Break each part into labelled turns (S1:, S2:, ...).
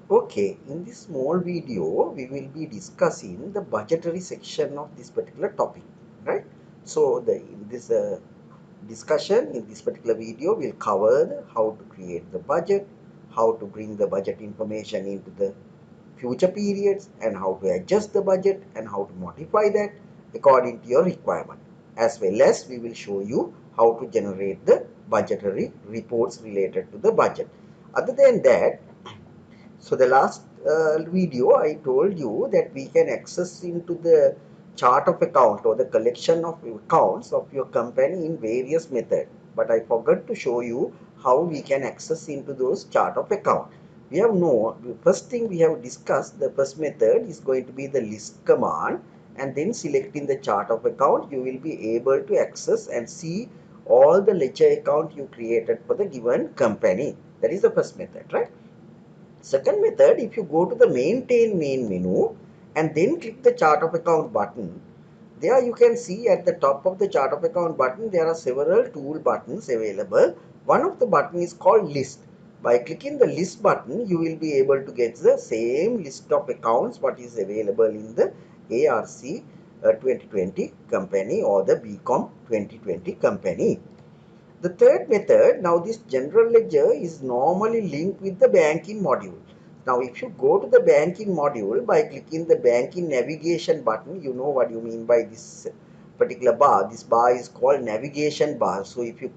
S1: Okay, in this small video, we will be discussing the budgetary section of this particular topic, right? So, in this discussion, in this particular video, we'll cover how to create the budget, how to bring the budget information into the future periods, and how to adjust the budget and how to modify that according to your requirement. As well as we will show you how to generate the budgetary reports related to the budget. Other than that, so the last video I told you that we can access into the chart of account or the collection of accounts of your company in various methods. But I forgot to show you how we can access into those chart of account. We have no, first thing we have discussed, the first method is going to be the list command, and then selecting the chart of account, you will be able to access and see all the ledger account you created for the given company. That is the first method, right? Second method, if you go to the maintain main menu and then click the chart of account button, there you can see at the top of the chart of account button, there are several tool buttons available. One of the button is called list. By clicking the list button, you will be able to get the same list of accounts what is available in the ARC 2020 company or the BCom 2020 company. The third method, now this general ledger is normally linked with the banking module. Now if you go to the banking module by clicking the banking navigation button, you know what you mean by this particular bar. This bar is called navigation bar. So if you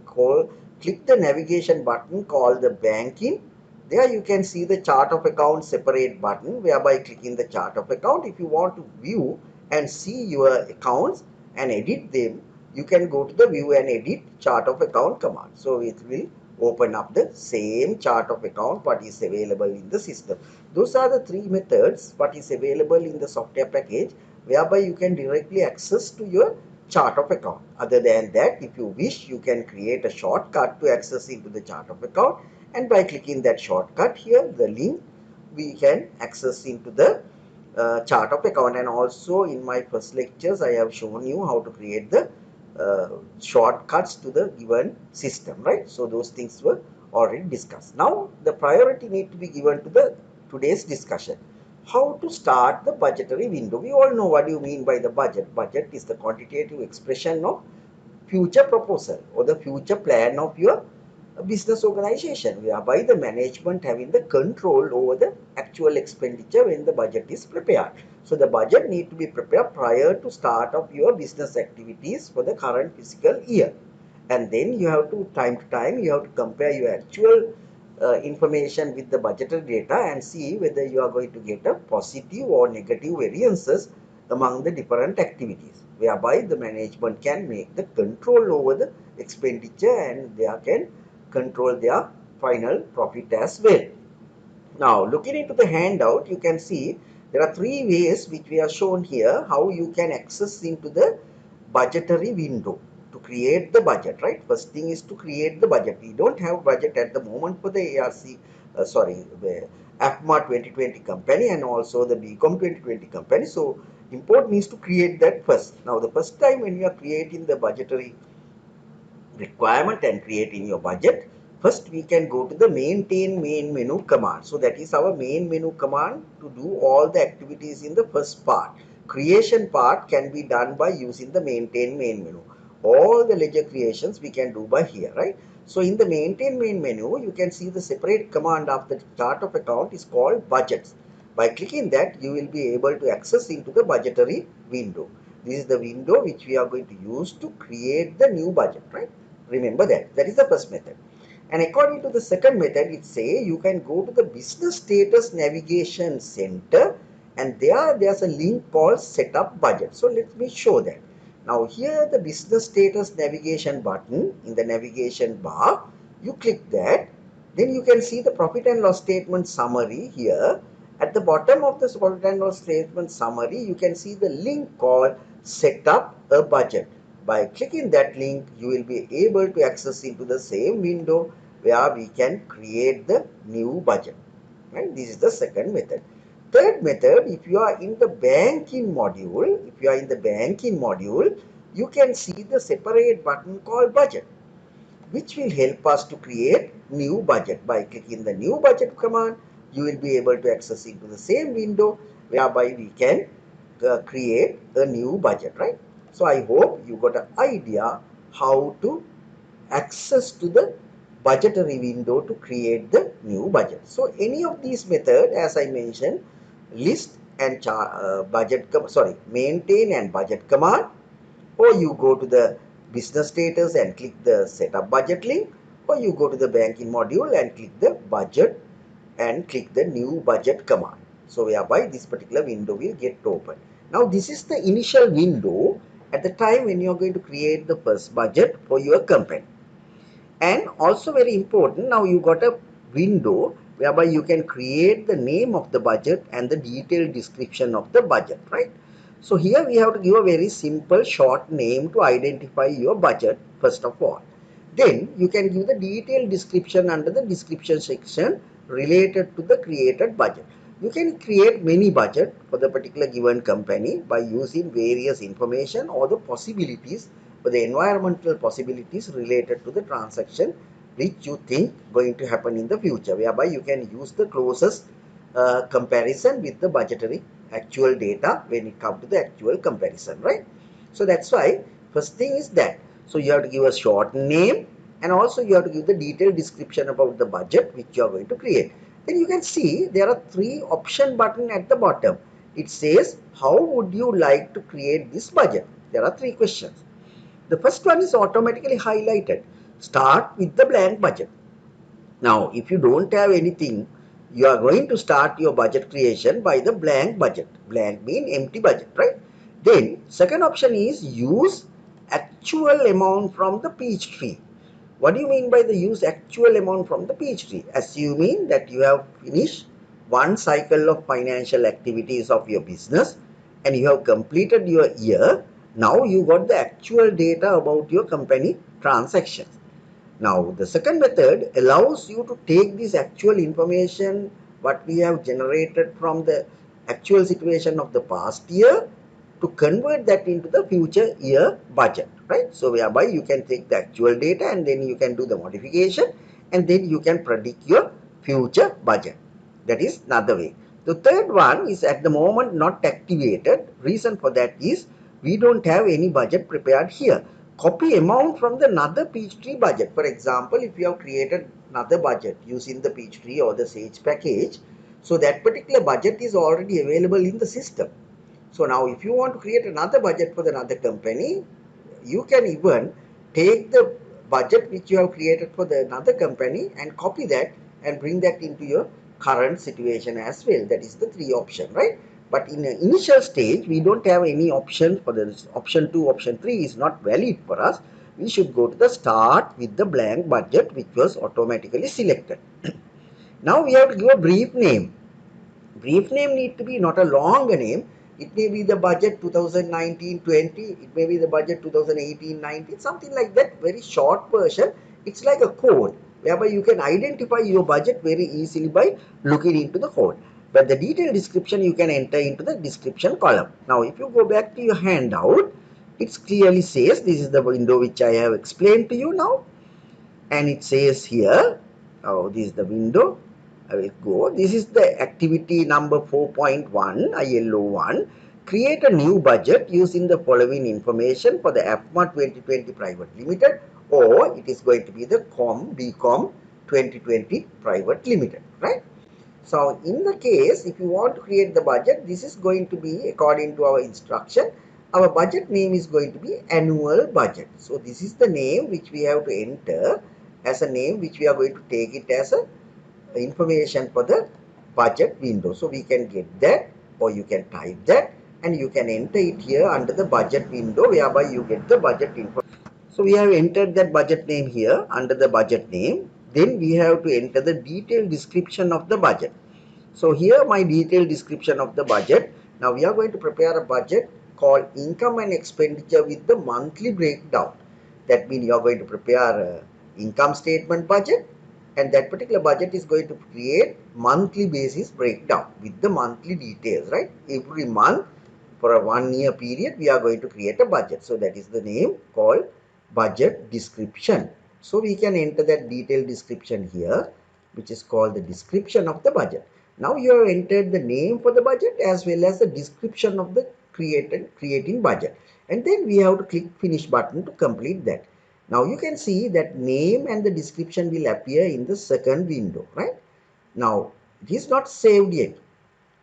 S1: click the navigation button called the banking, there you can see the chart of account separate button, whereby clicking the chart of account, if you want to view and see your accounts and edit them, you can go to the view and edit chart of account command. So it will open up the same chart of account what is available in the system. Those are the three methods what is available in the software package, whereby you can directly access to your chart of account. Other than that, if you wish, you can create a shortcut to access into the chart of account, and by clicking that shortcut here, the link, we can access into the chart of account. And also in my first lectures, I have shown you how to create the shortcuts to the given system, right? So those things were already discussed. Now the priority need to be given to the today's discussion. How to start the budgetary window. We all know what you mean by the budget. Budget is the quantitative expression of future proposal or the future plan of your business organization, whereby the management having the control over the actual expenditure when the budget is prepared. So the budget need to be prepared prior to start of your business activities for the current fiscal year. And then you have to time you have to compare your actual information with the budgeted data and see whether you are going to get a positive or negative variances among the different activities, whereby the management can make the control over the expenditure and they can control their final profit as well. Now, looking into the handout, you can see there are three ways which we are shown here how you can access into the budgetary window to create the budget, right? First thing is to create the budget. We don't have budget at the moment for the the AFMA 2020 company and also the BCom 2020 company. So, important is to create that first. Now, the first time when you are creating the budgetary requirement and creating your budget, first we can go to the maintain main menu command. So that is our main menu command to do all the activities in the first part. Creation part can be done by using the maintain main menu. All the ledger creations we can do by here, right? So in the maintain main menu, you can see the separate command of the chart of account is called budgets. By clicking that, you will be able to access into the budgetary window. This is the window which we are going to use to create the new budget, right? Remember that. That is the first method. And according to the second method, it say you can go to the business status navigation center, and there's a link called setup budget. So let me show that. Now here the business status navigation button in the navigation bar, you click that, then you can see the profit and loss statement summary here. At the bottom of the profit and loss statement summary, you can see the link called setup a budget. By clicking that link, you will be able to access into the same window where we can create the new budget. Right? This is the second method. Third method, if you are in the banking module, you can see the separate button called budget, which will help us to create new budget. By clicking the new budget command, you will be able to access into the same window, whereby we can create a new budget, right? So I hope you got an idea how to access to the budgetary window to create the new budget. So any of these method, as I mentioned, list and maintain and budget command, or you go to the business status and click the setup budget link, or you go to the banking module and click the budget and click the new budget command. So whereby this particular window will get open. Now this is the initial window at the time when you are going to create the first budget for your company. And also very important, now you got a window whereby you can create the name of the budget and the detailed description of the budget, right? So here we have to give a very simple short name to identify your budget first of all. Then you can give the detailed description under the description section related to the created budget. You can create many budget for the particular given company by using various information or the possibilities, for the environmental possibilities related to the transaction which you think going to happen in the future, whereby you can use the closest comparison with the budgetary actual data when it comes to the actual comparison, right? So that's why first thing is that, so you have to give a short name, and also you have to give the detailed description about the budget which you are going to create. Then you can see there are three option button at the bottom. It says how would you like to create this budget. There are three questions. The first one is automatically highlighted. Start with the blank budget. Now, if you don't have anything, you are going to start your budget creation by the blank budget. Blank means empty budget, right? Then, second option is use actual amount from the peach tree. What do you mean by the use actual amount from the peach tree? Assuming that you have finished one cycle of financial activities of your business and you have completed your year, now you got the actual data about your company transactions. Now, the second method allows you to take this actual information what we have generated from the actual situation of the past year to convert that into the future year budget, right? So, whereby you can take the actual data and then you can do the modification and then you can predict your future budget. That is another way. The third one is at the moment not activated. Reason for that is we don't have any budget prepared here. Copy amount from the another Peachtree budget. For example, if you have created another budget using the Peachtree or the Sage package, so that particular budget is already available in the system. So now if you want to create another budget for another company, you can even take the budget which you have created for the another company and copy that and bring that into your current situation as well. That is the three option, right? But in the initial stage, we don't have any option for this. Option 2, option 3 is not valid for us. We should go to the start with the blank budget which was automatically selected. Now we have to give a brief name. Brief name need to be not a long name. It may be the budget 2019-20, it may be the budget 2018-19, something like that, very short version. It's like a code whereby you can identify your budget very easily by looking into the code. But the detailed description you can enter into the description column. Now, if you go back to your handout, it clearly says this is the window which I have explained to you now. And it says here, oh, this is the window. I will go. This is the activity number 4.1, ILO1. Create a new budget using the following information for the AFMA 2020 Private Limited, or it is going to be the BCom 2020 Private Limited, right? So, in the case, if you want to create the budget, this is going to be according to our instruction. Our budget name is going to be annual budget. So, this is the name which we have to enter as a name which we are going to take it as a information for the budget window. So we can get that, or you can type that and you can enter it here under the budget window, whereby you get the budget info. So we have entered that budget name here under the budget name. Then we have to enter the detailed description of the budget. So here my detailed description of the budget. Now we are going to prepare a budget called income and expenditure with the monthly breakdown. That means you are going to prepare a income statement budget, and that particular budget is going to create monthly basis breakdown with the monthly details, right? Every month for a 1 year period we are going to create a budget. So that is the name called budget description. So we can enter that detailed description here, which is called the description of the budget. Now you have entered the name for the budget as well as the description of the creating budget, and then we have to click finish button to complete that. Now you can see that name and the description will appear in the second window, right? Now it is not saved yet.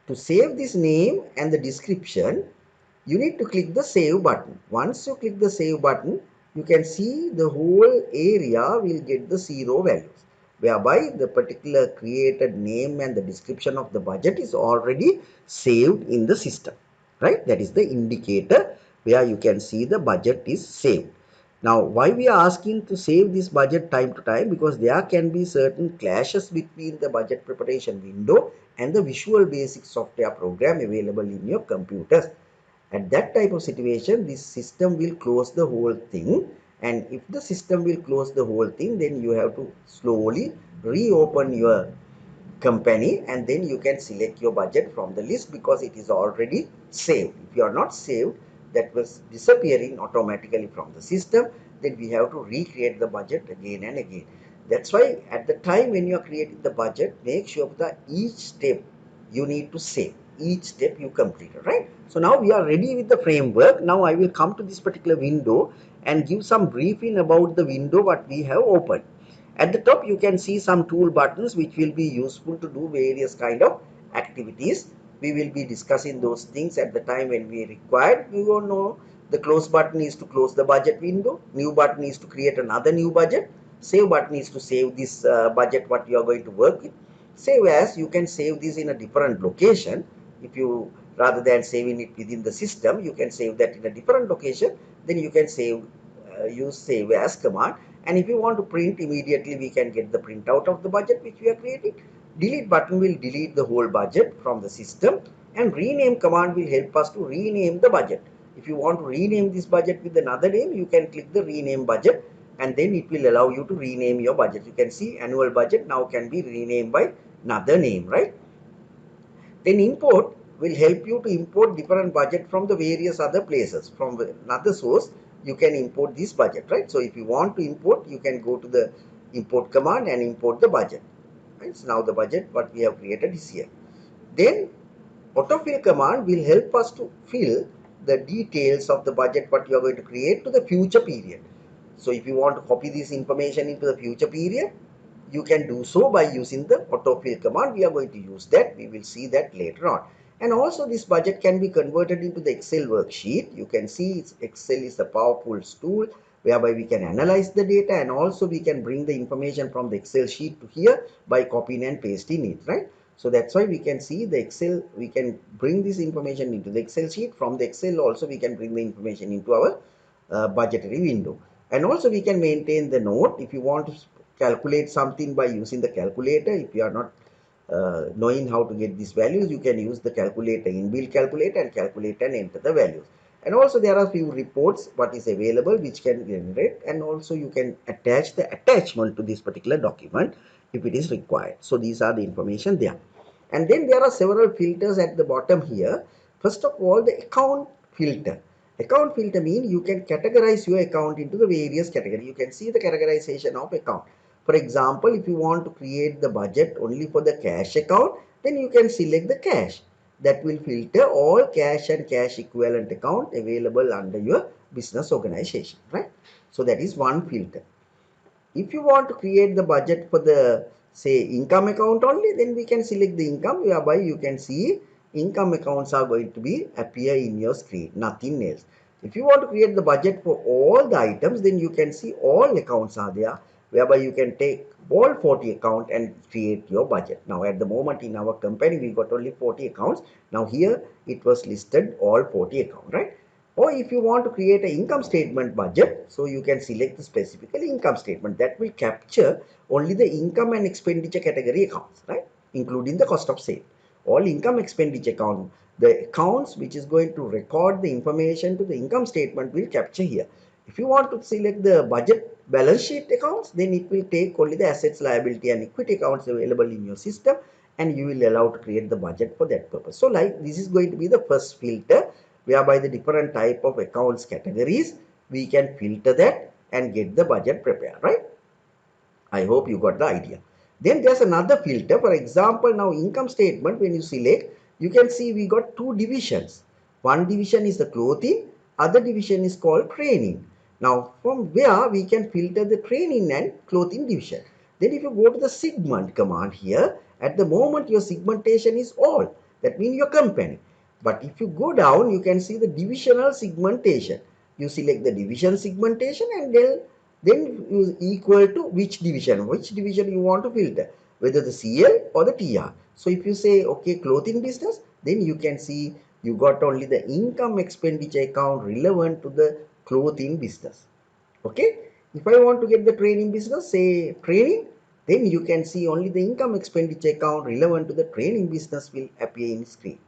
S1: To save this name and the description, you need to click the save button. Once you click the save button, you can see the whole area will get the 0 values, whereby the particular created name and the description of the budget is already saved in the system, right? That is the indicator where you can see the budget is saved. Now, why we are asking to save this budget time to time? Because there can be certain clashes between the budget preparation window and the Visual Basic software program available in your computers. At that type of situation, this system will close the whole thing, and if the system will close the whole thing, then you have to slowly reopen your company, and then you can select your budget from the list because it is already saved. If you are not saved, that was disappearing automatically from the system, then we have to recreate the budget again and again. That's why at the time when you are creating the budget, make sure that each step you need to save, each step you completed, right? So now we are ready with the framework. Now I will come to this particular window and give some briefing about the window what we have opened. At the top, you can see some tool buttons which will be useful to do various kind of activities. We will be discussing those things at the time when we require. You will know the close button is to close the budget window. New button is to create another new budget. Save button is to save this budget what you are going to work with. Save as, you can save this in a different location. If you, rather than saving it within the system, you can save that in a different location. Then you can save, use save as command. And if you want to print immediately, we can get the printout of the budget which we are creating. Delete button will delete the whole budget from the system, and rename command will help us to rename the budget. If you want to rename this budget with another name, you can click the rename budget, and then it will allow you to rename your budget. You can see annual budget now can be renamed by another name, right? Then import will help you to import different budget from the various other places. From another source, you can import this budget, right? So if you want to import, you can go to the import command and import the budget. Right? So now the budget what we have created is here. Then autofill command will help us to fill the details of the budget what you are going to create to the future period. So if you want to copy this information into the future period, you can do so by using the autofill command. We are going to use that. We will see that later on. And also this budget can be converted into the Excel worksheet. You can see Excel is a powerful tool whereby we can analyze the data, and also we can bring the information from the Excel sheet to here by copying and pasting it, right? So that's why we can see the Excel, we can bring this information into the Excel sheet. From the Excel also we can bring the information into our budgetary window. And also we can maintain the note. If you want to calculate something by using the calculator, if you are not knowing how to get these values, you can use the calculator, inbuilt calculator, and calculate and enter the values. And also there are few reports what is available which can generate, and also you can attach the attachment to this particular document if it is required. So these are the information there. And then there are several filters at the bottom here. First of all, the account filter. Account filter means you can categorize your account into the various categories. You can see the categorization of account. For example, if you want to create the budget only for the cash account, then you can select the cash. That will filter all cash and cash equivalent account available under your business organization, right? So that is one filter. If you want to create the budget for the, say, income account only, then we can select the income, whereby you can see income accounts are going to be appear in your screen, nothing else. If you want to create the budget for all the items, then you can see all accounts are there, whereby you can take all 40 account and create your budget. Now at the moment in our company we got only 40 accounts. Now here it was listed all 40 account, right? Or if you want to create an income statement budget, so you can select the specifically income statement that will capture only the income and expenditure category accounts, right? Including the cost of sale. All income expenditure account, the accounts which is going to record the information to the income statement will capture here. If you want to select the budget balance sheet accounts, then it will take only the assets, liability and equity accounts available in your system, and you will allow to create the budget for that purpose. So like this is going to be the first filter, whereby the different type of accounts categories we can filter that and get the budget prepared, right? I hope you got the idea. Then there's another filter. For example, now income statement, when you select, you can see we got two divisions. One division is the clothing, other division is called training. Now from where we can filter the training and clothing division. Then if you go to the segment command here, at the moment your segmentation is all. That means your company. But if you go down, you can see the divisional segmentation. You select the division segmentation and then you equal to which division you want to filter, whether the CL or the TR. So if you say, okay, clothing business, then you can see you got only the income expenditure account relevant to the clothing business. Okay. If I want to get the training business, say training, then you can see only the income expenditure account relevant to the training business will appear in screen.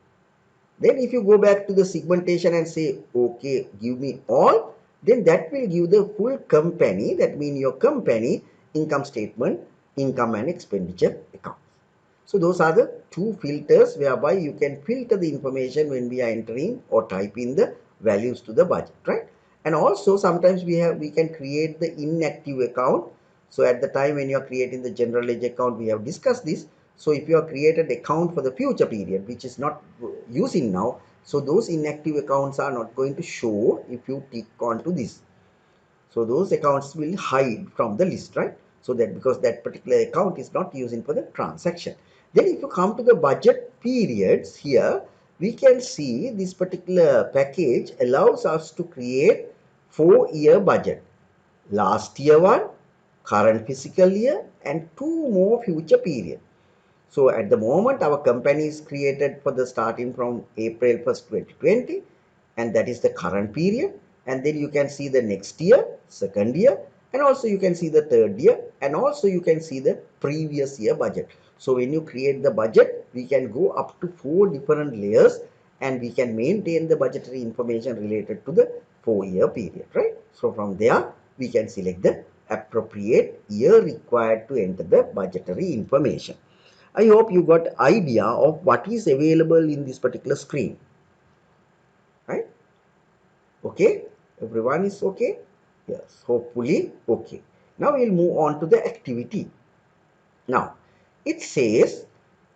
S1: Then if you go back to the segmentation and say, okay, give me all, then that will give the full company, that means your company income statement, income and expenditure account. So those are the two filters whereby you can filter the information when we are entering or typing the values to the budget, right? And also sometimes we can create the inactive account. So at the time when you are creating the general ledger account, we have discussed this. So if you have created account for the future period, which is not using now, so those inactive accounts are not going to show if you tick onto this. So those accounts will hide from the list, right? So that because that particular account is not using for the transaction. Then if you come to the budget periods here, we can see this particular package allows us to create 4-year budget. Last year one, current fiscal year, and 2 more future period. So at the moment, our company is created for the starting from April 1st, 2020, and that is the current period. And then you can see the next year, second year, and also you can see the third year, and also you can see the previous year budget. So when you create the budget, we can go up to 4 different layers and we can maintain the budgetary information related to the 4-year period, right? So from there, we can select the appropriate year required to enter the budgetary information. I hope you got idea of what is available in this particular screen, right? Okay, everyone is okay? Yes, hopefully okay. Now we'll move on to the activity. Now, it says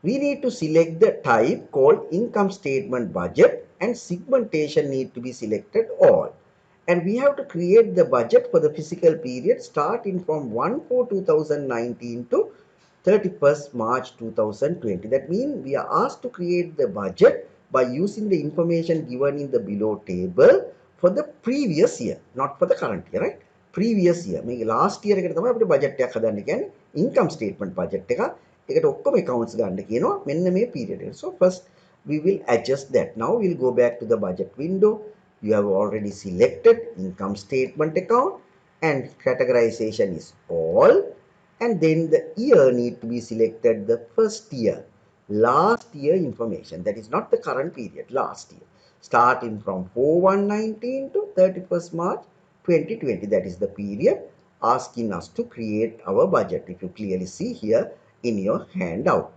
S1: we need to select the type called income statement budget and segmentation need to be selected all. And we have to create the budget for the fiscal period starting from 1/4/2019 to 31st March 2020. That means we are asked to create the budget by using the information given in the below table for the previous year, not for the current year, right? Previous year. මේ last year එකට තමයි අපිට budget එකක් හදන්න කියන්නේ income statement budget එක. ඒකට ඔක්කොම accounts ගන්න කියනවා මෙන්න මේ period එක. So first we will adjust that. Now we'll go back to the budget window. You have already selected income statement account and categorization is all, and then the year need to be selected the first year, last year information, that is not the current period, last year, starting from 4/1/19 to 31st March 2020. That is the period asking us to create our budget, if you clearly see here in your handout,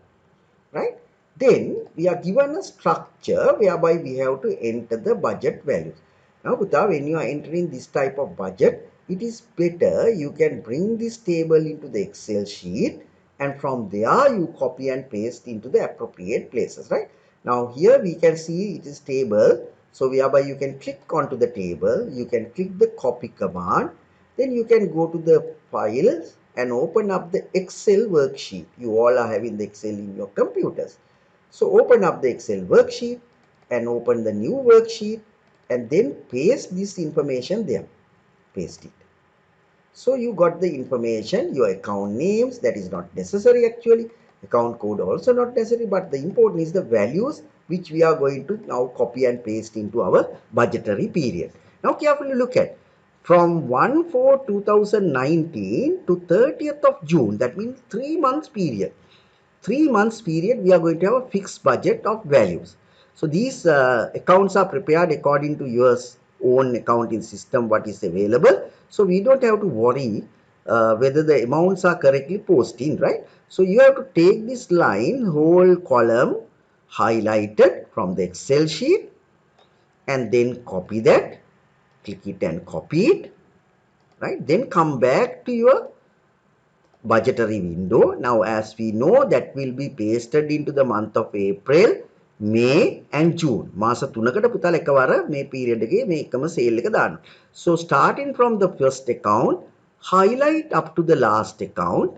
S1: right? Then we are given a structure whereby we have to enter the budget values. Now Puta, when you are entering this type of budget, it is better you can bring this table into the Excel sheet, and from there you copy and paste into the appropriate places, right? Now here we can see it is table, so whereby you can click onto the table, you can click the copy command, then you can go to the files and open up the Excel worksheet. You all are having the Excel in your computers. So open up the Excel worksheet and open the new worksheet and then paste this information there. Paste it. So you got the information, your account names, that is not necessary actually. Account code also not necessary, but the important is the values which we are going to now copy and paste into our budgetary period. Now carefully look at from 1/4/2019 to 30th of June, that means 3 months period. 3 months period, we are going to have a fixed budget of values. So these accounts are prepared according to your own accounting system, what is available. So we don't have to worry whether the amounts are correctly posted, right? So you have to take this line, whole column highlighted from the Excel sheet and then copy that, click it and copy it, right? Then come back to your budgetary window. Now, as we know, that will be pasted into the month of April, May and June. Masa tunakata putala ekawara May period එකේ මේ එකම sale එක දාන්න. So starting from the first account, highlight up to the last account,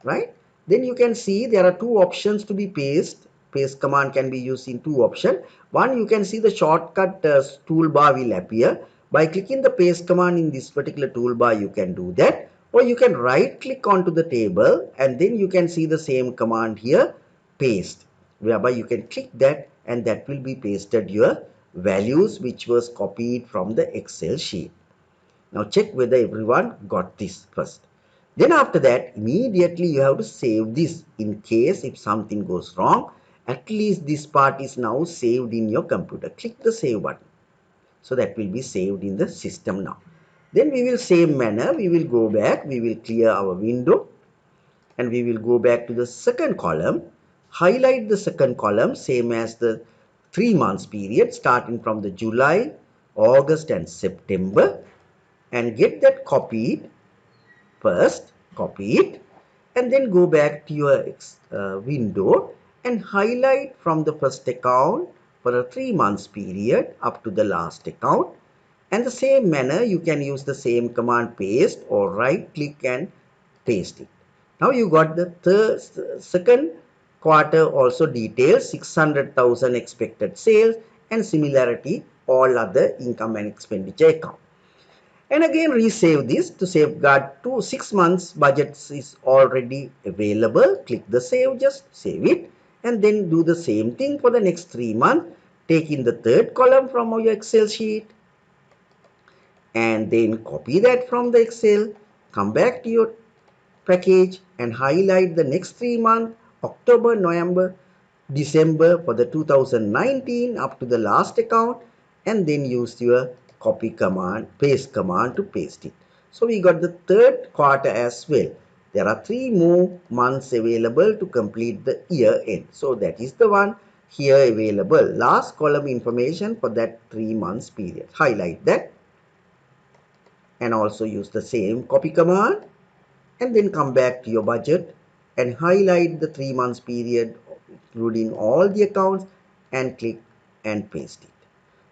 S1: right? Then you can see there are two options to be paste. Paste command can be used in two options. One, you can see the shortcut toolbar will appear. By clicking the paste command in this particular toolbar, you can do that. Or you can right click onto the table and then you can see the same command here, paste, whereby you can click that and that will be pasted your values which was copied from the Excel sheet. Now check whether everyone got this first. Then after that, immediately you have to save this in case if something goes wrong. At least this part is now saved in your computer. Click the save button. So that will be saved in the system now. Then we will same manner, we will go back, we will clear our window and we will go back to the second column. Highlight the second column, same as the 3 months period starting from the July, August and September, and get that copied first, copy it and then go back to your window and highlight from the first account for a 3 months period up to the last account. And the same manner you can use the same command paste or right click and paste it. Now you got the second quarter also details, 600,000 expected sales and similarity all other income and expenditure account. And again resave this to safeguard 6 months budgets is already available. Click the save, just save it and then do the same thing for the next 3 months. Take in the third column from your Excel sheet and then copy that from the Excel. Come back to your package and highlight the next 3 months, October, November, December for the 2019 up to the last account and then use your copy command, paste command to paste it. So we got the third quarter as well. There are 3 more months available to complete the year end. So that is the one here available. Last column information for that 3 months period. Highlight that and also use the same copy command and then come back to your budget and highlight the 3 months period including all the accounts and click and paste it.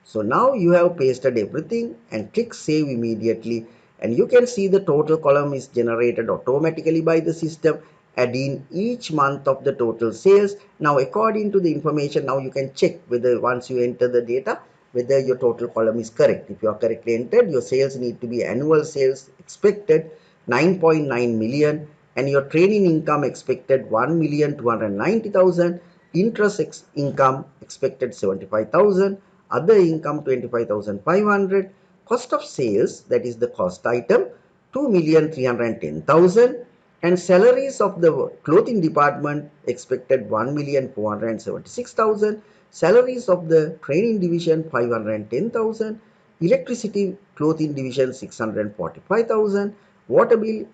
S1: So now you have pasted everything and click save immediately and you can see the total column is generated automatically by the system adding each month of the total sales. Now according to the information, now you can check whether once you enter the data whether your total column is correct. If you are correctly entered, your sales need to be annual sales expected 9.9 million and your training income expected 1,290,000, interest income expected 75,000, other income 25,500, cost of sales, that is the cost item, 2,310,000 and salaries of the clothing department expected 1,476,000, salaries of the training division 510,000, electricity clothing division 645,000, water bill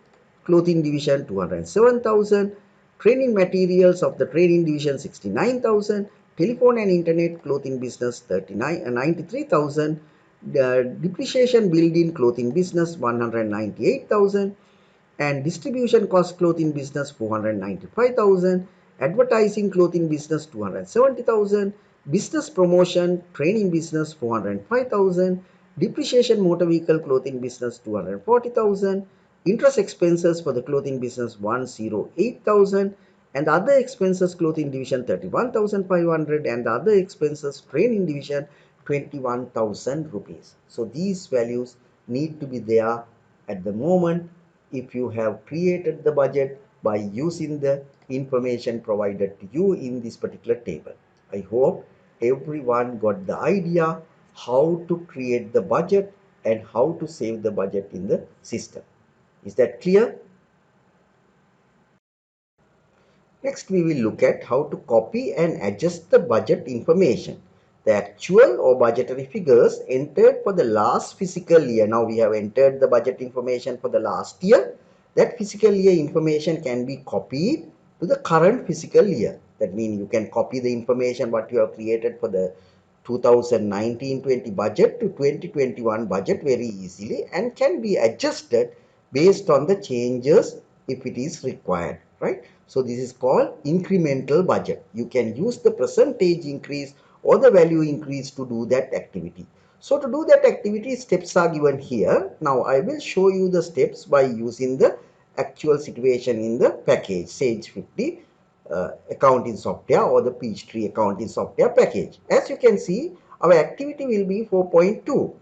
S1: clothing division 207,000, training materials of the training division 69,000, telephone and internet clothing business 93,000, depreciation building clothing business 198,000 and distribution cost clothing business 495,000, advertising clothing business 270,000, business promotion training business 405,000, depreciation motor vehicle clothing business 240,000, interest expenses for the clothing business 108,000 and the other expenses clothing division 31,500 and the other expenses training division 21,000 rupees. So these values need to be there at the moment if you have created the budget by using the information provided to you in this particular table. I hope everyone got the idea how to create the budget and how to save the budget in the system. Is that clear? Next, we will look at how to copy and adjust the budget information. The actual or budgetary figures entered for the last fiscal year. Now we have entered the budget information for the last year. That fiscal year information can be copied to the current fiscal year. That means you can copy the information what you have created for the 2019-20 budget to 2021 budget very easily and can be adjusted based on the changes if it is required, right? So this is called incremental budget. You can use the percentage increase or the value increase to do that activity. So to do that activity, steps are given here. Now I will show you the steps by using the actual situation in the package Sage 50 accounting software or the Peachtree accounting software package. As you can see, our activity will be 4.2.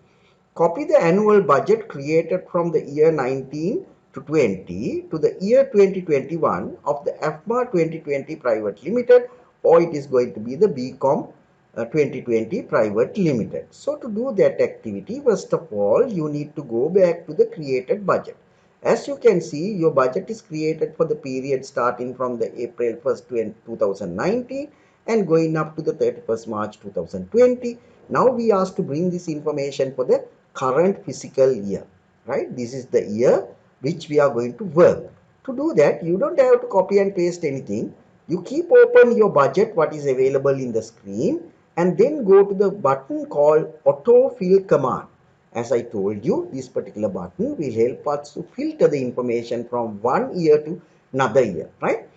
S1: Copy the annual budget created from the year 19 to 20 to the year 2021 of the AFMA 2020 Private Limited, or it is going to be the BCom 2020 Private Limited. So to do that activity, first of all, you need to go back to the created budget. As you can see, your budget is created for the period starting from the April 1st, 2019 and going up to the 31st March 2020. Now we asked to bring this information for the current fiscal year, right? This is the year which we are going to work. To do that, you don't have to copy and paste anything. You keep open your budget, what is available in the screen, and then go to the button called autofill command. As I told you, this particular button will help us to filter the information from one year to another year, right?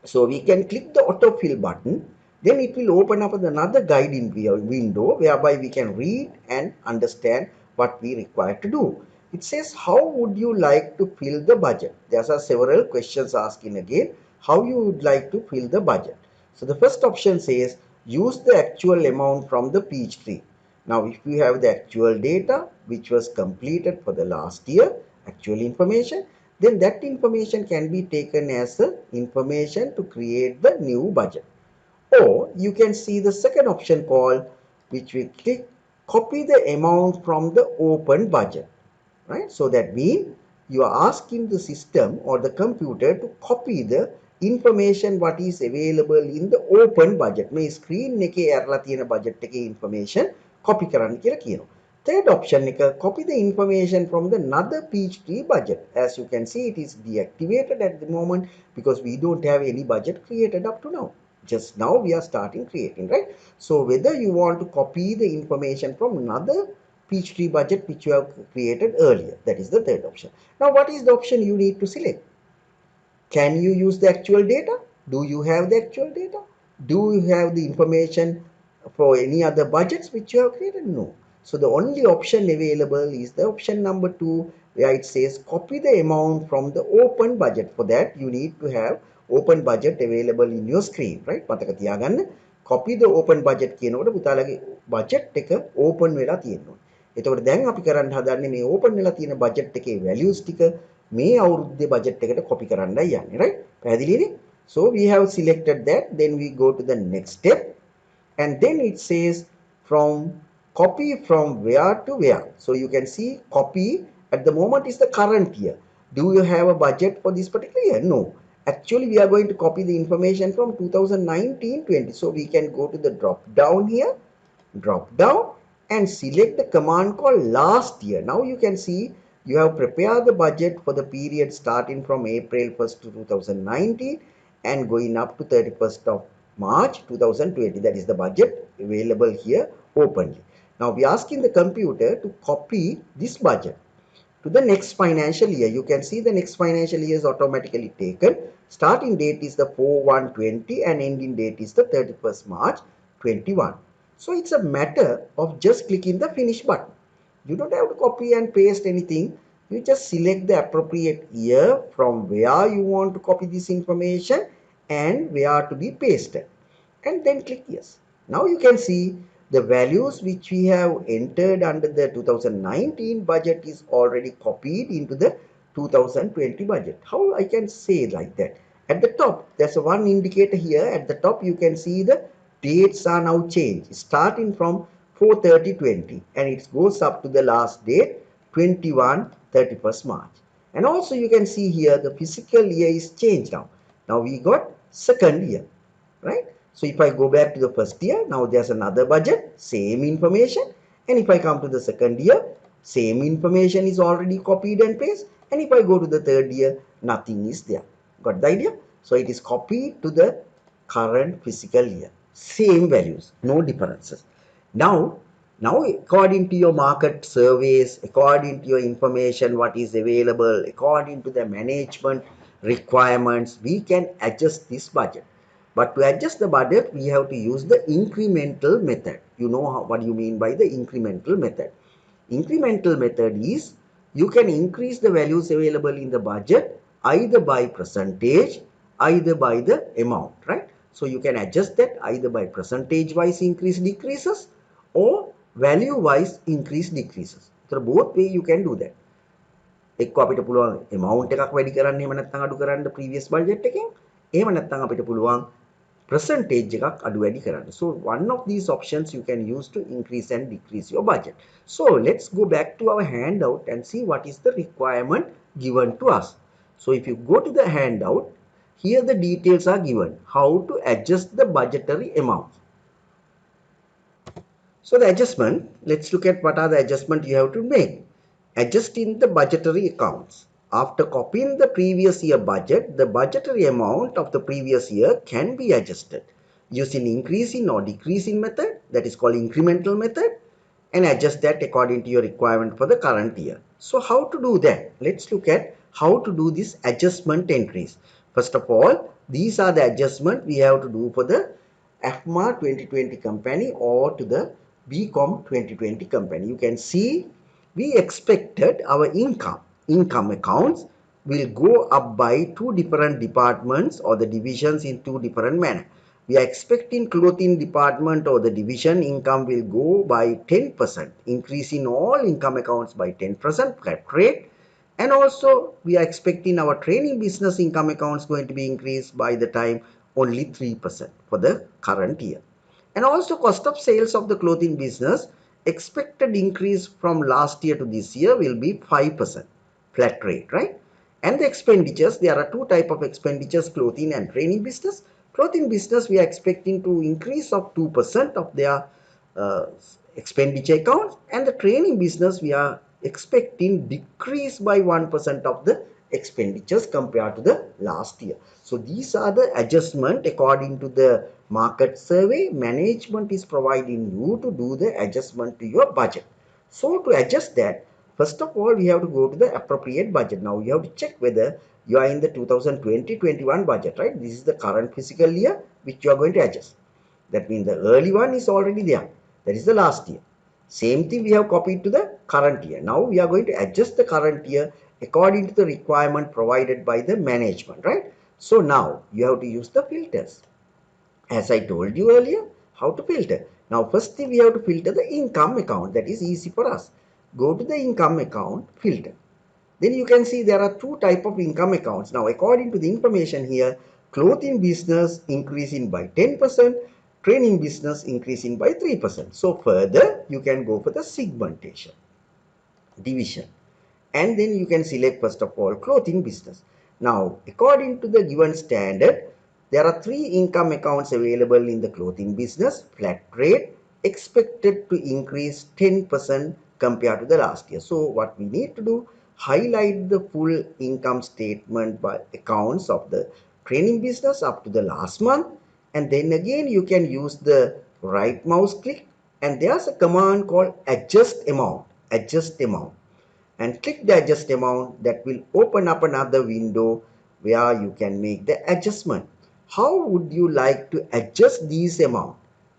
S1: So we can click the autofill button, then it will open up another guiding window whereby we can read and understand what we require to do. It says, how would you like to fill the budget? There are several questions asking again, how you would like to fill the budget. So the first option says, use the actual amount from the Peachtree. Now, if you have the actual data, which was completed for the last year, actual information, then that information can be taken as a information to create the new budget. Or you can see the second option called, which we click, copy the amount from the open budget, right? So that means you are asking the system or the computer to copy the information what is available in the open budget. මේ screen එකේ ඇරලා තියෙන budget එකේ information copy කරන්න කියලා කියනවා. Third option එක, copy the information from the another Peachtree budget. As you can see, it is deactivated at the moment because we don't have any budget created up to now. Just now we are starting creating, right? So whether you want to copy the information from another Peachtree budget which you have created earlier, that is the third option. Now what is the option you need to select? Can you use the actual data? Do you have the actual data? Do you have the information for any other budgets which you have created? No. So the only option available is the option number 2, where it says copy the amount from the open budget. For that you need to have open budget available in your screen, right? මතක තියාගන්න, copy the open budget කියනකොට පුතාලගේ budget එක open වෙලා තියෙනවා. එතකොට දැන් අපි කරන්න හදන්නේ මේ open වෙලා තියෙන budget එකේ values ටික මේ අවුරුද්දේ budget එකට copy කරන්නයි යන්නේ, right? පැහැදිලිනේ? So we have selected that, then we go to the next step, and then it says from copy from where to where. So you can see copy at the moment is the current year. Do you have a budget for this particular year? No. Actually, we are going to copy the information from 2019-20. So we can go to the drop down here, drop down, and select the command called last year. Now you can see you have prepared the budget for the period starting from April 1st to 2019 and going up to 31st of March 2020. That is the budget available here openly. Now we are asking the computer to copy this budget to the next financial year. You can see the next financial year is automatically taken. Starting date is the 4/1/20 and ending date is the 31st March 21. So it's a matter of just clicking the finish button. You don't have to copy and paste anything. You just select the appropriate year from where you want to copy this information and where to be pasted, and then click yes. Now you can see the values which we have entered under the 2019 budget is already copied into the 2020 budget. How I can say like that? At the top, there's one indicator here. At the top, you can see the dates are now changed, starting from 4/30/20, and it goes up to the last date 21/31st March. And also you can see here the fiscal year is changed now. Now we got second year, right? So if I go back to the first year, now there's another budget, same information. And if I come to the second year, same information is already copied and pasted. And if I go to the third year, nothing is there. Got the idea? So it is copied to the current fiscal year. Same values, no differences. Now, Now, according to your market surveys, according to your information, what is available, according to the management requirements, we can adjust this budget. But to adjust the budget, we have to use the incremental method. You know what you mean by the incremental method. Incremental method is you can increase the values available in the budget either by percentage, either by the amount, right? So you can adjust that either by percentage wise increase decreases or value wise increase decreases. So both way you can do that. එක්ක අපිට පුළුවන් amount එකක් වැඩි කරන්න එහෙම නැත්නම් අඩු කරන්න previous budget එකෙන් එහෙම නැත්නම් අපිට පුළුවන් percentage එකක් අඩු වැඩි කරන්න. So one of these options you can use to increase and decrease your budget. So let's go back to our handout and see what is the requirement given to us. So if you go to the handout, here the details are given how to adjust the budgetary amount. So the adjustment, let's look at what are the adjustments you have to make. Adjusting the budgetary accounts. After copying the previous year budget, the budgetary amount of the previous year can be adjusted using increasing or decreasing method, that is called incremental method, and adjust that according to your requirement for the current year. So how to do that? Let's look at how to do this adjustment entries. First of all, these are the adjustment we have to do for the AFMA 2020 company or to the BCom 2020 company. You can see we expected our income accounts will go up by two different departments or the divisions in two different manner. We are expecting clothing department or the division income will go by 10%, increasing all income accounts by 10% flat rate. And also we are expecting our training business income accounts going to be increased by the time only 3% for the current year. And also cost of sales of the clothing business expected increase from last year to this year will be 5% flat rate, right? And the expenditures, there are two type of expenditures, clothing and training business. Clothing business, we are expecting to increase of 2% of their uh, expenditure accounts, and the training business, we are expecting decrease by 1% of the expenditures compared to the last year. So these are the adjustment according to the market survey. Management is providing you to do the adjustment to your budget. So to adjust that, first of all, we have to go to the appropriate budget. Now you have to check whether you are in the 2020-21 budget, right? This is the current fiscal year which you are going to adjust. That means the early one is already there. That is the last year. Same thing we have copied to the current year. Now we are going to adjust the current year according to the requirement provided by the management, right? So now you have to use the filters. As I told you earlier, how to filter. Now first thing we have to filter the income account. That is easy for us. Go to the income account, filter. Then you can see there are two type of income accounts. Now according to the information here, clothing business increasing by 10%, training business increasing by 3%. So further you can go for the segmentation, division, and then you can select first of all clothing business. Now according to the given standard, there are three income accounts available in the clothing business. Flat rate expected to increase 10% compared to the last year. So what we need to do, highlight the full income statement by accounts of the training business up to the last month, and then again you can use the right mouse click, and there's a command called adjust amount, and click the adjust amount. That will open up another window where you can make the adjustment. How would you like to adjust these amount?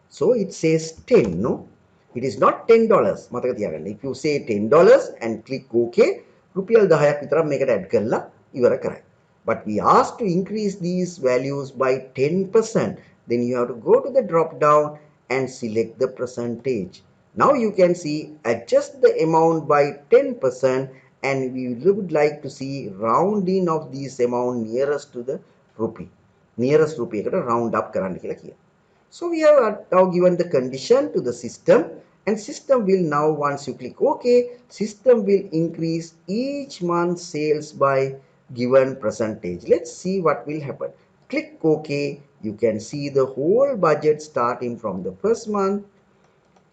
S1: So it says 10, no? It is not $10. If you say $10 and click OK, රුපියල් 10ක් විතරක් මේකට add කරලා ඉවර කරයි. But we asked to increase these values by 10%. Then you have to go to the drop down and select the percentage. Now you can see adjust the amount by 10%, and we would like to see rounding of this amount nearest to the rupee. Nearest rupee එකට round up කරන්න කියලා කියනවා. So we have now given the condition to the system, and system will now, once you click OK, system will increase each month sales by given percentage. Let's see what will happen. Click OK. You can see the whole budget starting from the first month.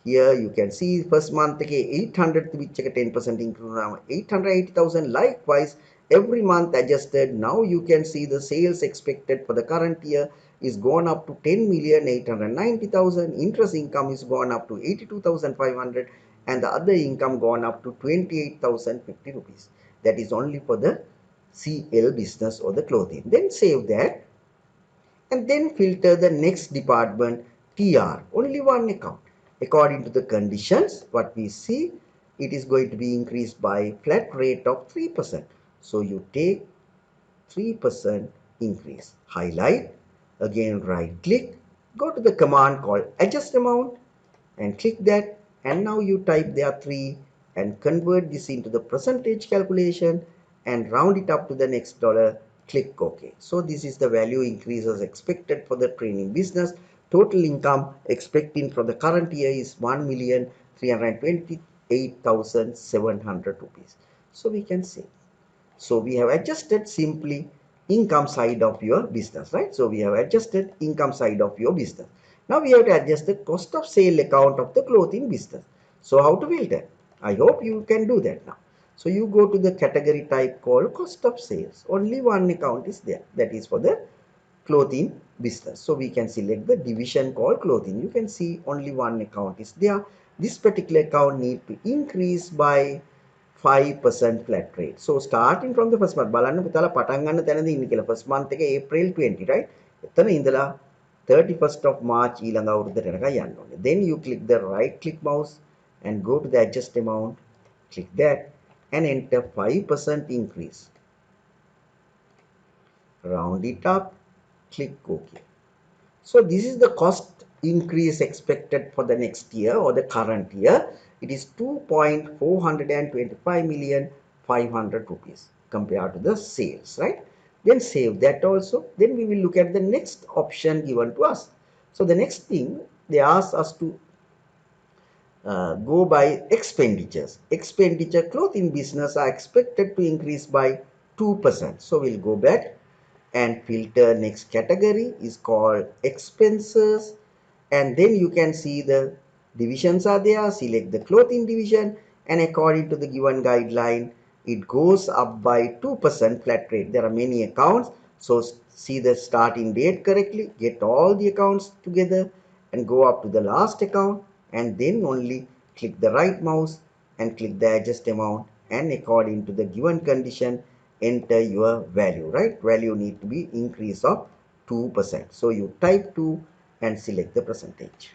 S1: Here you can see first month 800 which 10% increase 880,000. Likewise every month adjusted. Now you can see the sales expected for the current year is gone up to 10,890,000. Interest income is gone up to 82,500, and the other income gone up to 28,050 rupees. That is only for the CL business or the clothing. Then save that and then filter the next department, TR, only one account. According to the conditions, what we see, it is going to be increased by flat rate of 3%. So you take 3% increase. Highlight, again right click, go to the command called adjust amount and click that, and now you type there 3 and convert this into the percentage calculation and round it up to the next dollar. Click OK. So this is the value increases expected for the training business. Total income expecting for the current year is 1,328,700 rupees. So we can say, so we have adjusted simply income side of your business, right? So we have adjusted income side of your business. Now we have to adjust the cost of sale account of the clothing business. So how to filter? I hope you can do that now. So you go to the category type called cost of sales. Only one account is there. That is for the clothing business. So we can select the division called clothing. You can see only one account is there. This particular account need to increase by 5% flat rate. So starting from the first month, බලන්න පුතාලා පටන් ගන්න තැනදී ඉන්නේ කියලා. First month එක April 20, right? එතන ඉඳලා 31st of March ඊළඟ අවුරුද්දට යනකම් යන්න ඕනේ. Then you click the right click mouse and go to the adjust amount. Click that and enter 5% increase. Round it up. Click OK. So this is the cost increase expected for the next year or the current year. It is 2.425,500,000 rupees compared to the sales, right? Then save that also. Then we will look at the next option given to us. So the next thing, they ask us to go by expenditures. Expenditure clothing business are expected to increase by 2%. So we'll go back and filter next category is called expenses, and then you can see the divisions are there. Select the clothing division, and according to the given guideline it goes up by 2% flat rate. There are many accounts, so see the starting date correctly, get all the accounts together and go up to the last account, and then only click the right mouse and click the adjust amount, and according to the given condition enter your value, right? Value need to be increase of 2%. So you type 2 and select the percentage,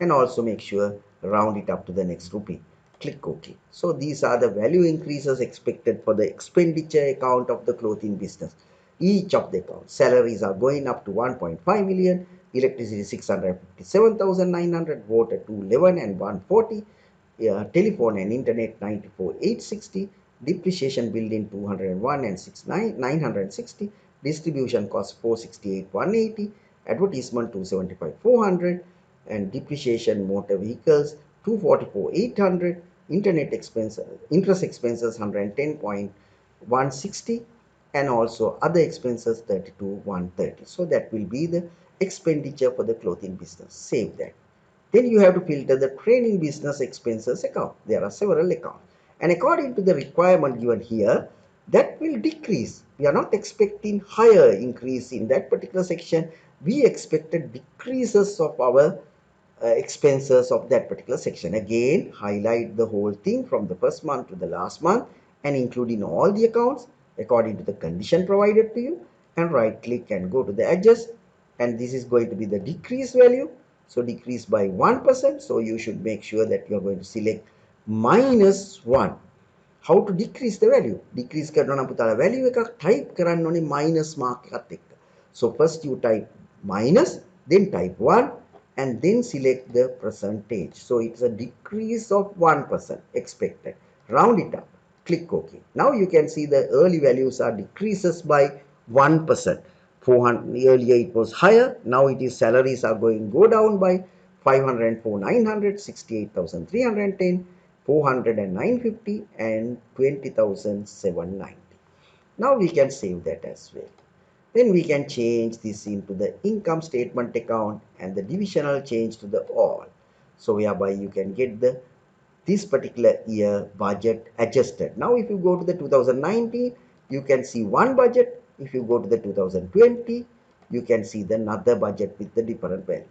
S1: and also make sure round it up to the next rupee. Click OK. So these are the value increases expected for the expenditure account of the clothing business. Each of the accounts, salaries are going up to 1.5 million, electricity 657,900, water 211 and 140, telephone and internet 94,860, depreciation building 201 and 960, distribution cost 468,180, advertisement 275,400, and depreciation motor vehicles 244,800, internet expenses, interest expenses 110,160, and also other expenses 32,130. So that will be the expenditure for the clothing business. Save that. Then you have to filter the training business expenses account. There are several accounts, and according to the requirement given here, that will decrease. We are not expecting higher increase in that particular section. We expected decreases of our expenses of that particular section. Again, highlight the whole thing from the first month to the last month and including all the accounts according to the condition provided to you, and right click and go to the adjust, and this is going to be the decrease value. So decrease by 1%. So you should make sure that you are going to select -1. How to decrease the value? Decrease කරනවා නම් පුතාලා value එකක් type කරන්න ඕනේ minus mark එකත් එක්ක. So first you type minus, then type 1, and then select the percentage. So it's a decrease of 1% expected. Round it up. Click OK. Now you can see the early values are decreases by 1%. 400 earlier it was higher. Now it is salaries are going go down by 504,900, 68,310, 409.50, and 20,790. Now we can save that as well. Then we can change this into the income statement account and the divisional change to the all. So whereby you can get the this particular year budget adjusted. Now if you go to the 2019, you can see one budget. If you go to the 2020, you can see the another budget with the different value.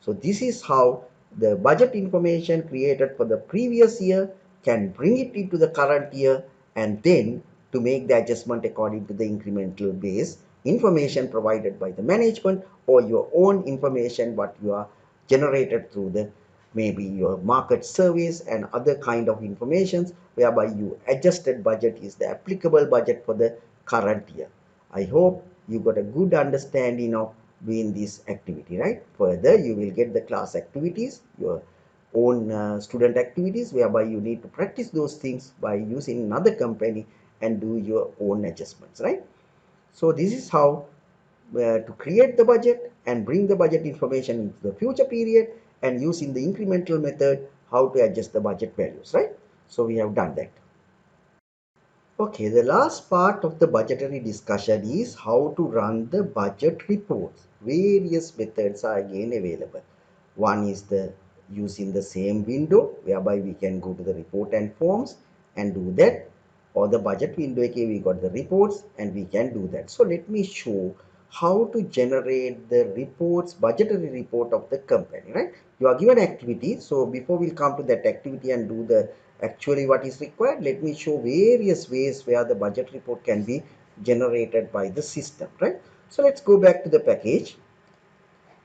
S1: So this is how the budget information created for the previous year can bring it into the current year, and then to make the adjustment according to the incremental base information provided by the management or your own information what you are generated through the maybe your market surveys and other kind of informations whereby you adjusted budget is the applicable budget for the current year. I hope you got a good understanding of doing this activity, right? Further, you will get the class activities, your own student activities whereby you need to practice those things by using another company and do your own adjustments, right? So this is how to create the budget and bring the budget information into the future period, and using the incremental method how to adjust the budget values, right? So we have done that. Okay, the last part of the budgetary discussion is how to run the budget reports. Various methods are again available. One is the using the same window whereby we can go to the report and forms and do that, or the budget window. Okay, we got the reports and we can do that. So let me show how to generate the reports, budgetary report of the company, right? You are given activity. So before we'll come to that activity and do the actually what is required, let me show various ways where the budget report can be generated by the system, right? So let's go back to the package,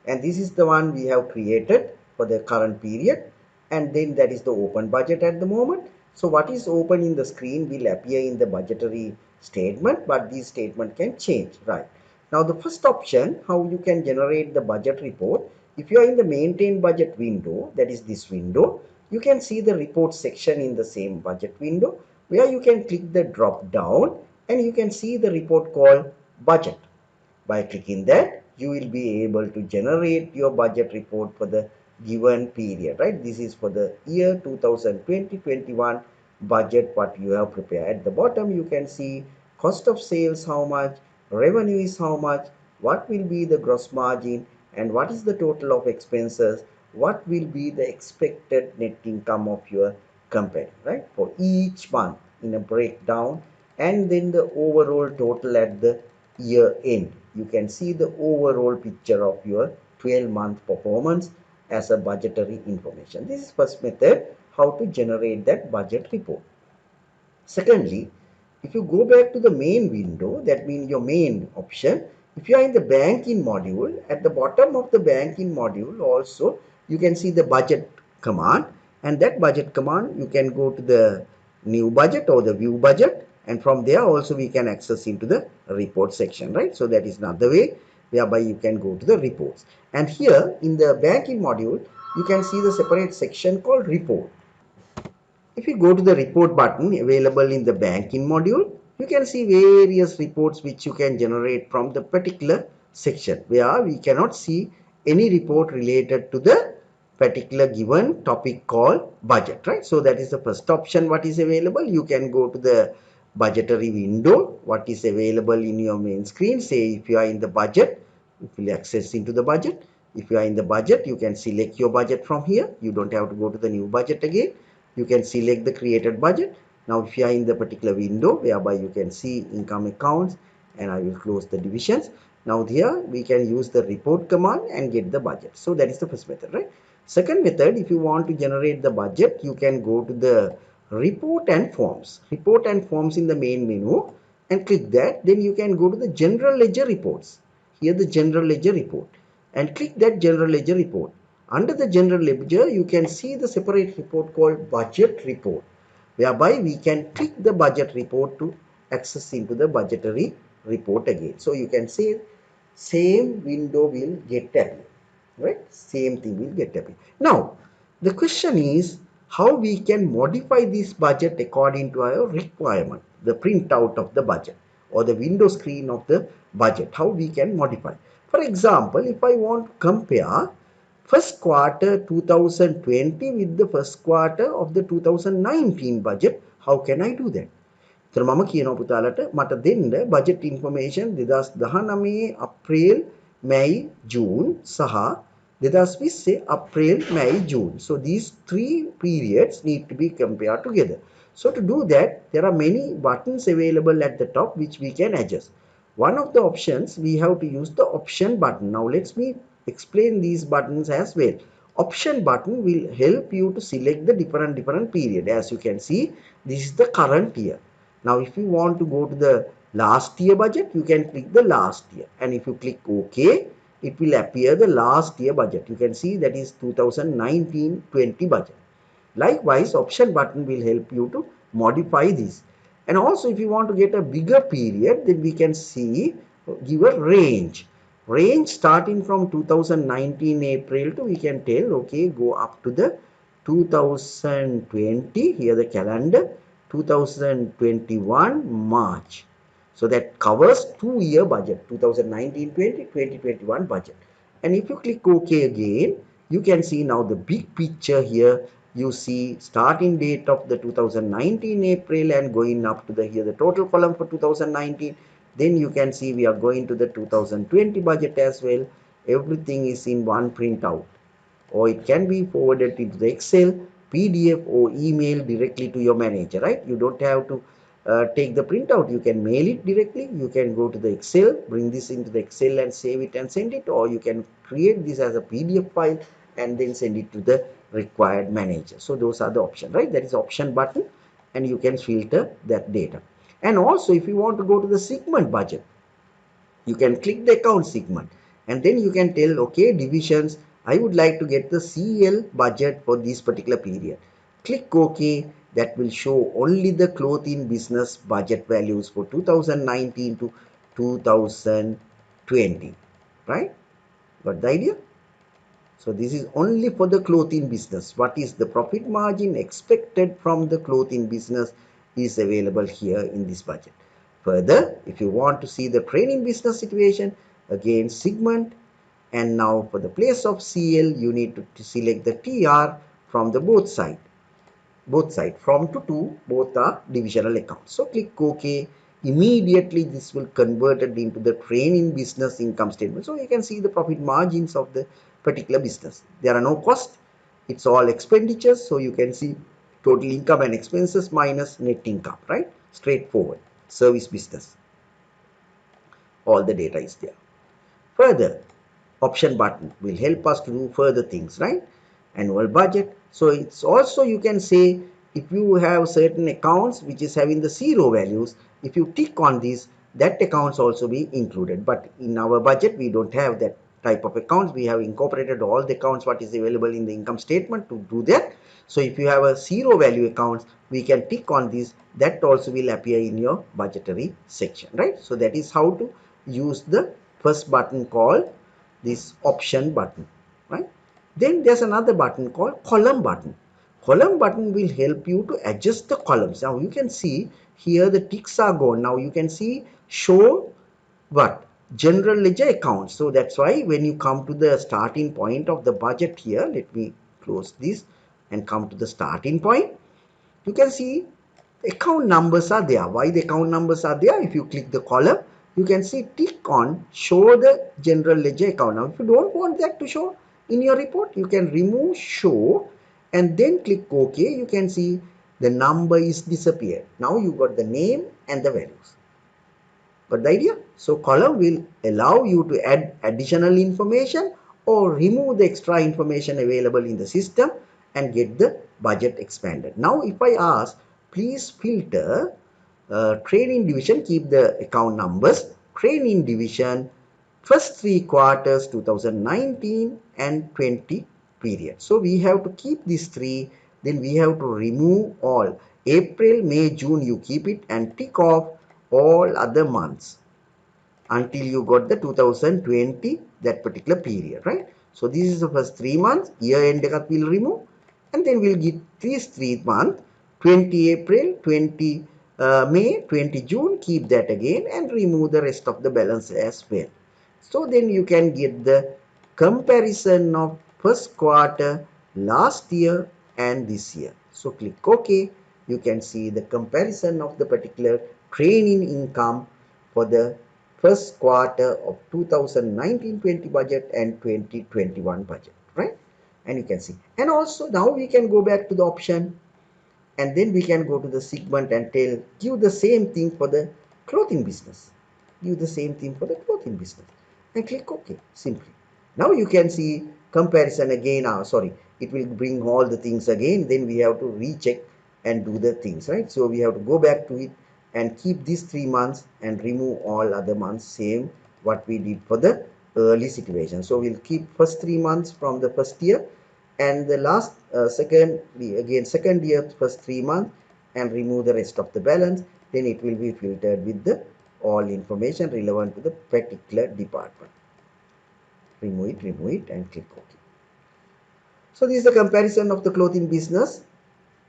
S1: and this is the one we have created for the current period, and then that is the open budget at the moment. So what is open in the screen will appear in the budgetary statement, but this statement can change, right? Now the first option how you can generate the budget report, if you are in the maintain budget window, that is this window, you can see the report section in the same budget window where you can click the drop down and you can see the report called budget. By clicking that, you will be able to generate your budget report for the given period, right? This is for the year 2020-21 budget what you have prepared. At the bottom you can see cost of sales how much, revenue is how much, what will be the gross margin, and what is the total of expenses, what will be the expected net income of your company, right, for each month in a breakdown, and then the overall total at the year end. You can see the overall picture of your 12-month performance as a budgetary information. This is first method how to generate that budget report. Secondly, if you go back to the main window, that means your main option, if you are in the banking module, at the bottom of the banking module also you can see the budget command, and that budget command you can go to the new budget or the view budget, and from there also we can access into the report section, right? So that is another way whereby you can go to the reports. And here in the banking module you can see the separate section called report. If you go to the report button available in the banking module, you can see various reports which you can generate from the particular section where we cannot see any report related to the particular given topic called budget, right? So that is the first option what is available. You can go to the budgetary window what is available in your main screen. Say if you are in the budget, you will access into the budget. If you are in the budget, you can select your budget from here. You don't have to go to the new budget again. You can select the created budget. Now if you are in the particular window whereby you can see income accounts, and I will close the divisions. Now here we can use the report command and get the budget. So that is the first method, right? Second method, if you want to generate the budget, you can go to the report and forms. Report and forms in the main menu and click that. Then you can go to the general ledger reports. Here the general ledger report, and click that general ledger report. Under the general ledger, you can see the separate report called budget report, whereby we can click the budget report to access into the budgetary report again. So you can say same window will get appear, right? Same thing will get appear. Now, the question is how we can modify this budget according to our requirement, the printout of the budget or the window screen of the budget, how we can modify. For example, if I want to compare first quarter 2020 with the first quarter of the 2019 budget, how can I do that? එතන මම කියනවා පුතාලට මට දෙන්න budget information 2019 අප්‍රේල් මැයි June සහ 2020 අප්‍රේල් මැයි June. So these three periods need to be compared together. So to do that, there are many buttons available at the top which we can adjust. One of the options, we have to use the option button. Now let me explain these buttons as well. Option button will help you to select the different period. As you can see, this is the current year. Now if you want to go to the last year budget, you can click the last year, and if you click OK, it will appear the last year budget. You can see that is 2019-20 budget. Likewise, option button will help you to modify this. And also if you want to get a bigger period, then we can see, give a range starting from 2019 April to, we can tell, okay, go up to the 2020, here the calendar, 2021 March. So that covers 2-year budget, 2019-20, 2021 budget. And if you click OK again, you can see now the big picture here. You see starting date of the 2019 April and going up to the, here the total column for 2019. Then you can see we are going to the 2020 budget as well. Everything is in one printout, or it can be forwarded into the Excel, PDF, or email directly to your manager, right? You don't have to take the printout. You can mail it directly. You can go to the Excel, bring this into the Excel and save it and send it, or you can create this as a PDF file and then send it to the required manager. So those are the options, right? That is option button, and you can filter that data. And also if you want to go to the segment budget, you can click the account segment, and then you can tell, okay, divisions, I would like to get the CL budget for this particular period. Click OK. That will show only the clothing business budget values for 2019 to 2020, right? Got the idea? So this is only for the clothing business. What is the profit margin expected from the clothing business is available here in this budget. Further, if you want to see the training business situation, again segment, and now for the place of CL, you need to select the TR from the both side. From to both are divisional accounts. So click OK. Immediately this will convert it into the training business income statement. So you can see the profit margins of the particular business. There are no costs. It's all expenditures. So you can see total income and expenses minus net income, right? Straightforward. Service business. All the data is there. Further, option button will help us to do further things, right? Annual budget. So it's also, you can say, if you have certain accounts which is having the zero values, if you tick on this, that accounts also be included. But in our budget, we don't have that type of accounts. We have incorporated all the accounts what is available in the income statement to do that. So if you have a zero value accounts, we can tick on this. That also will appear in your budgetary section, right? So that is how to use the first button called this option button, right? Then there's another button called column button. Column button will help you to adjust the columns. Now you can see here the ticks are gone. Now you can see show what? General ledger accounts. So that's why when you come to the starting point of the budget here, let me close this and come to the starting point. You can see account numbers are there. Why the account numbers are there? If you click the column, you can see tick on show the general ledger account. Now if you don't want that to show in your report, you can remove show and then click OK. You can see the number is disappeared. Now you got the name and the values. Got the idea? So column will allow you to add additional information or remove the extra information available in the system and get the budget expanded. Now if I ask, please filter training division, keep the account numbers, training division, first 3 quarters 2019 and 20 period. So we have to keep these 3, then we have to remove all. April, May, June, you keep it and tick off all other months until you got the 2020, that particular period, right? So this is the first 3 months, year end will remove, and then we'll get these 3 months, 20 April, 20 May, 20 June, keep that again and remove the rest of the balance as well. So then you can get the comparison of first quarter last year and this year. So click OK. You can see the comparison of the particular training income for the first quarter of 2019-20 budget and 2021 budget, right? And you can see. And also now we can go back to the option, and then we can go to the segment and give the same thing for the clothing business. give the same thing for the clothing business and click OK simply. Now you can see comparison again. Sorry, it will bring all the things again. Then we have to recheck and do the things, right? So we have to go back to it and keep these 3 months and remove all other months, same what we did for the early situation. So we'll keep first 3 months from the first year and the last second year first 3 months and remove the rest of the balance. Then it will be filtered with the all information relevant to the particular department. Remove it and click OK. So this is the comparison of the clothing business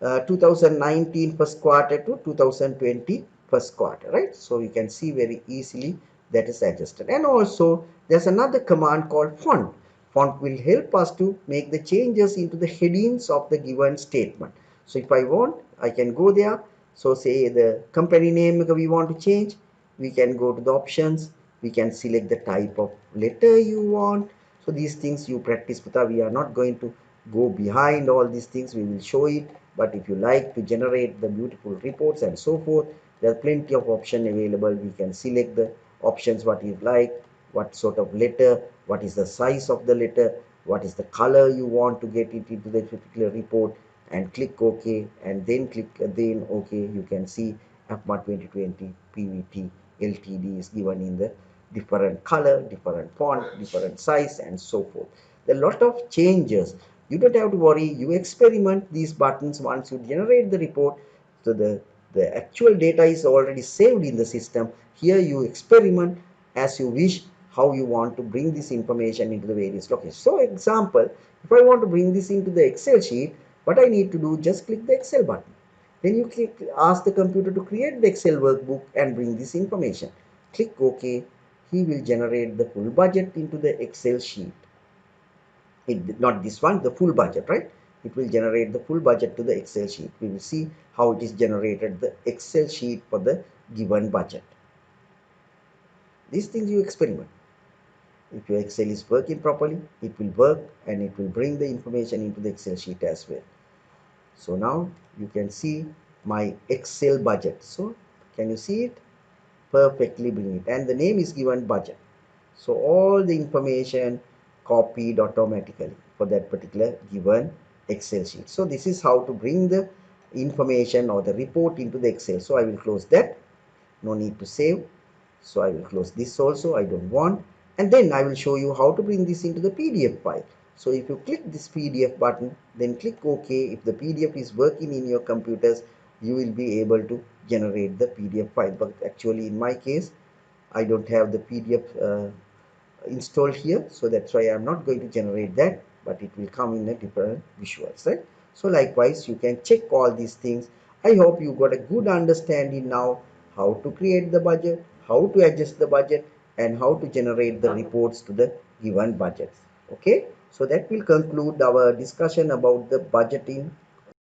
S1: 2019 first quarter to 2020 first quarter, right? So you can see very easily that is adjusted. And also there's another command called font. Font will help us to make the changes into the headings of the given statement. So if I want, I can go there. So say the company name we want to change, we can go to the options, we can select the type of letter you want. So these things you practice, but we are not going to go behind all these things. We will show it, but if you like to generate the beautiful reports and so forth, there are plenty of options available. We can select the options what you like, what sort of letter, what is the size of the letter, what is the color you want to get it into the particular report, and click OK, and then click then OK. You can see FMA 2020 PVT LTD is given in the different color, different font, different size, and so forth. There are a lot of changes. You don't have to worry. You experiment these buttons once you generate the report. So the actual data is already saved in the system. Here you experiment as you wish how you want to bring this information into the various locations. So example, if I want to bring this into the Excel sheet, what I need to do, just click the Excel button. Then you ask the computer to create the Excel workbook and bring this information. Click OK. He will generate the full budget into the Excel sheet. Not this one, the full budget, right? It will generate the full budget to the Excel sheet. We will see how it is generated the Excel sheet for the given budget. These things you experiment. If your Excel is working properly, it will work and it will bring the information into the Excel sheet as well. So now you can see my Excel budget. So can you see it? Perfectly bring it, and the name is given budget. So all the information copied automatically for that particular given Excel sheet. So this is how to bring the information or the report into the Excel. So I will close that. No need to save. So I will close this also. I don't want. And then I will show you how to bring this into the PDF file. So if you click this PDF button, then click OK. If the PDF is working in your computers, you will be able to generate the PDF file. But actually in my case, I don't have the PDF installed here, so that's why I'm not going to generate that, but it will come in a different visuals, right? So likewise you can check all these things. I hope you got a good understanding now how to create the budget, how to adjust the budget, and how to generate the reports to the given budgets. Okay, so that will conclude our discussion about the budgeting